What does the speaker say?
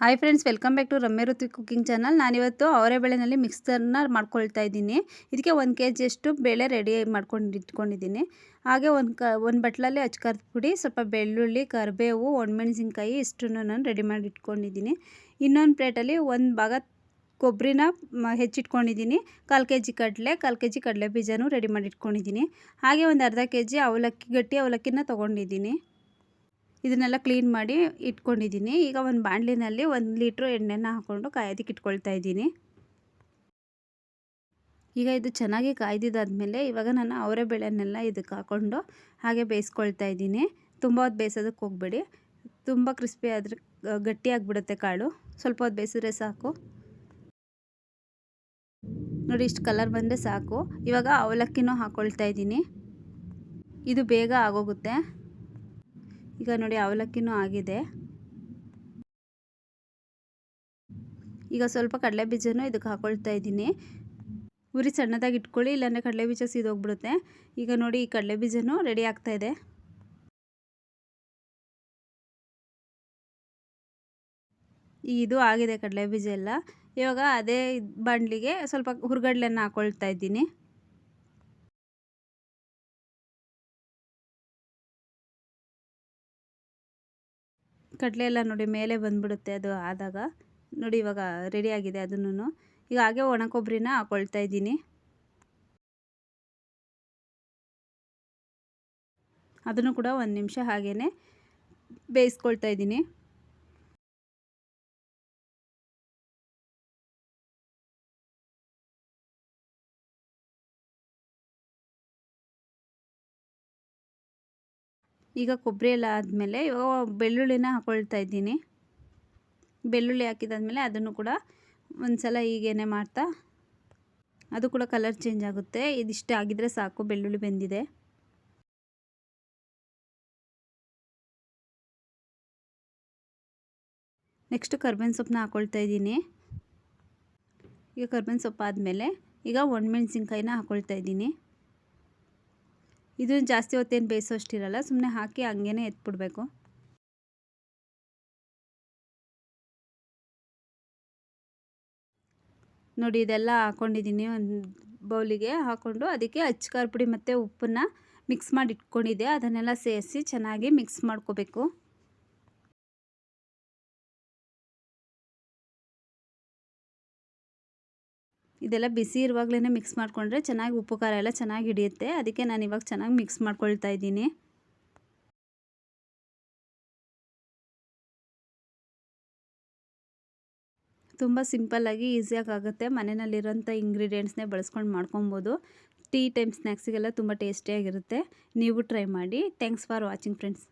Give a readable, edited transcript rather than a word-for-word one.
Hi friends, welcome back to Ramya Ruthvi cooking channel. ನಾನಿವತ್ತು ಅವರೆಬೇಳೆನಲ್ಲಿ ಮಿಕ್ಸರ್ನ ಮಾಡ್ಕೊಳ್ತಾ ಇದ್ದೀನಿ. ಇದಕ್ಕೆ 1 kg ಅಷ್ಟು ಬೇಳೆ ರೆಡಿ ಮಾಡ್ಕೊಂಡು ಇಟ್ಕೊಂಡಿದ್ದೀನಿ. ಹಾಗೆ ಒಂದು ಬಟ್ಲಲ್ಲಿ ಅಚ್ಕಾರದ ಪುಡಿ, ಸ್ವಲ್ಪ ಬೆಳ್ಳುಳ್ಳಿ, ಕರಿಬೇವು, ಒಣಮೆಣಸಿನ್ಕಾಯಿ ಇಷ್ಟನ್ನು ನಾನು ರೆಡಿ ಮಾಡಿ ಇಟ್ಕೊಂಡಿದ್ದೀನಿ. ಇನ್ನೊಂದು ಪ್ಲೇಟಲ್ಲಿ ಒಂದು ಭಾಗ ಕೊಬ್ಬರಿನ ಹೆಚ್ಚಿಟ್ಕೊಂಡಿದ್ದೀನಿ. 1/4 kg ಕಡಲೆ, 1/4 kg ಕಡಲೆ ಬೀಜನೂ ರೆಡಿ ಮಾಡಿ ಇಟ್ಕೊಂಡಿದ್ದೀನಿ. ಹಾಗೆ ಒಂದು ಅರ್ಧ kg ಅವಲಕ್ಕಿ, ಗಟ್ಟಿ ಅವಲಕ್ಕಿನ ತೊಗೊಂಡಿದ್ದೀನಿ. ಇದನ್ನೆಲ್ಲ ಕ್ಲೀನ್ ಮಾಡಿ ಇಟ್ಕೊಂಡಿದ್ದೀನಿ. ಈಗ ಒಂದು ಬಾಣಲಿನಲ್ಲಿ 1 ಲೀಟ್ರ್ ಎಣ್ಣೆನ ಹಾಕ್ಕೊಂಡು ಕಾಯೋದಕ್ಕೆ ಇಟ್ಕೊಳ್ತಾ ಇದ್ದೀನಿ. ಈಗ ಇದು ಚೆನ್ನಾಗಿ ಕಾಯ್ದಿದ್ದಾದಮೇಲೆ ಇವಾಗ ನಾನು ಅವರೆಬೇಳೆನೆಲ್ಲ ಇದಕ್ಕೆ ಹಾಕ್ಕೊಂಡು ಹಾಗೆ ಬೇಯಿಸ್ಕೊಳ್ತಾ ಇದ್ದೀನಿ. ತುಂಬ ಹೊತ್ತು ಬೇಯಿಸೋದಕ್ಕೆ ಹೋಗಬೇಡಿ, ತುಂಬ ಕ್ರಿಸ್ಪಿ ಆದರೆ ಗಟ್ಟಿಯಾಗಿಬಿಡುತ್ತೆ ಕಾಳು. ಸ್ವಲ್ಪ ಹೊತ್ತು ಬೇಯಿಸಿದ್ರೆ ಸಾಕು. ನೋಡಿ, ಇಷ್ಟು ಕಲರ್ ಬಂದರೆ ಸಾಕು. ಇವಾಗ ಅವಲಕ್ಕಿನೂ ಹಾಕ್ಕೊಳ್ತಾ ಇದ್ದೀನಿ. ಇದು ಬೇಗ ಆಗೋಗುತ್ತೆ. ಈಗ ನೋಡಿ, ಅವಲಕ್ಕಿನೂ ಆಗಿದೆ. ಈಗ ಸ್ವಲ್ಪ ಕಡಲೆ ಬೀಜನೂ ಇದಕ್ಕೆ ಹಾಕ್ಕೊಳ್ತಾ ಇದ್ದೀನಿ. ಉರಿ ಸಣ್ಣದಾಗಿ ಇಟ್ಕೊಳ್ಳಿ, ಇಲ್ಲಾಂದರೆ ಕಡಲೆ ಬೀಜ ಸೀದೋಗ್ಬಿಡುತ್ತೆ. ಈಗ ನೋಡಿ, ಈ ಕಡಲೆ ಬೀಜನೂ ರೆಡಿ ಆಗ್ತಾ ಇದೆ. ಇದು ಆಗಿದೆ ಕಡಲೆ ಬೀಜ ಎಲ್ಲ. ಇವಾಗ ಅದೇ ಬಾಣಲಿಗೆ ಸ್ವಲ್ಪ ಹುರ್ಗಡ್ಲೆನ ಹಾಕ್ಕೊಳ್ತಾ ಇದ್ದೀನಿ. ಕಡಲೆ ಎಲ್ಲ ನೋಡಿ ಮೇಲೆ ಬಂದ್ಬಿಡುತ್ತೆ ಅದು ಆದಾಗ. ನೋಡಿ, ಇವಾಗ ರೆಡಿಯಾಗಿದೆ ಅದನ್ನು. ಈಗ ಹಾಗೆ ಒಣ ಕೊಬ್ಬರಿನ ಹಾಕ್ಕೊಳ್ತಾ ಇದ್ದೀನಿ. ಅದನ್ನು ಕೂಡ 1 ನಿಮಿಷ ಹಾಗೇ ಬೇಯಿಸ್ಕೊಳ್ತಾ ಇದ್ದೀನಿ. ಈಗ ಕೊಬ್ಬರಿ ಎಲ್ಲ ಆದಮೇಲೆ ಇವಾಗ ಬೆಳ್ಳುಳ್ಳಿನ ಹಾಕ್ಕೊಳ್ತಾ ಇದ್ದೀನಿ. ಬೆಳ್ಳುಳ್ಳಿ ಹಾಕಿದಾದ್ಮೇಲೆ ಅದನ್ನು ಕೂಡ ಒಂದು ಸಲ ಹೀಗೇನೆ ಮಾಡ್ತಾ, ಅದು ಕೂಡ ಕಲರ್ ಚೇಂಜ್ ಆಗುತ್ತೆ. ಇದಿಷ್ಟು ಆಗಿದ್ರೆ ಸಾಕು, ಬೆಳ್ಳುಳ್ಳಿ ಬೆಂದಿದೆ. ನೆಕ್ಸ್ಟು ಕರ್ಬೇವಿನ ಸೊಪ್ಪನ್ನ ಹಾಕ್ಕೊಳ್ತಾ ಇದ್ದೀನಿ. ಈಗ ಕರ್ಬೇವಿನ ಸೊಪ್ಪು ಆದಮೇಲೆ ಈಗ ಒಣಮೆಣಸಿನ್ಕಾಯಿನ ಹಾಕ್ಕೊಳ್ತಾ ಇದ್ದೀನಿ. ಇದು ಜಾಸ್ತಿ ಹೊತ್ತೇನು ಬೇಯಿಸೋಷ್ಟಿರಲ್ಲ, ಸುಮ್ಮನೆ ಹಾಕಿ ಹಂಗೇ ಎತ್ಬಿಡ್ಬೇಕು. ನೋಡಿ, ಇದೆಲ್ಲ ಹಾಕ್ಕೊಂಡಿದ್ದೀನಿ. ಒಂದು ಬೌಲಿಗೆ ಹಾಕ್ಕೊಂಡು ಅದಕ್ಕೆ ಅಚ್ಕಾರದ ಪುಡಿ ಮತ್ತು ಉಪ್ಪನ್ನು ಮಿಕ್ಸ್ ಮಾಡಿ ಇಟ್ಕೊಂಡಿದ್ದೆ. ಅದನ್ನೆಲ್ಲ ಸೇರಿಸಿ ಚೆನ್ನಾಗಿ ಮಿಕ್ಸ್ ಮಾಡ್ಕೋಬೇಕು. ಇದೆಲ್ಲ ಬಿಸಿ ಇರುವಾಗಲೇ ಮಿಕ್ಸ್ ಮಾಡಿಕೊಂಡ್ರೆ ಚೆನ್ನಾಗಿ ಉಪ್ಪು ಖಾರ ಎಲ್ಲ ಚೆನ್ನಾಗಿ ಹಿಡಿಯುತ್ತೆ. ಅದಕ್ಕೆ ನಾನು ಇವಾಗ ಚೆನ್ನಾಗಿ ಮಿಕ್ಸ್ ಮಾಡ್ಕೊಳ್ತಾ ಇದ್ದೀನಿ. ತುಂಬ ಸಿಂಪಲ್ಲಾಗಿ ಈಸಿಯಾಗಿ ಆಗುತ್ತೆ. ಮನೆಯಲ್ಲಿರೋಂಥ ಇಂಗ್ರೀಡಿಯೆಂಟ್ಸ್ನೇ ಬಳಸ್ಕೊಂಡು ಮಾಡ್ಕೊಬೋದು. ಟೀ ಟೈಮ್ ಸ್ನ್ಯಾಕ್ಸಿಗೆಲ್ಲ ತುಂಬ ಟೇಸ್ಟಿಯಾಗಿರುತ್ತೆ. ನೀವು ಟ್ರೈ ಮಾಡಿ. Thanks for watching friends.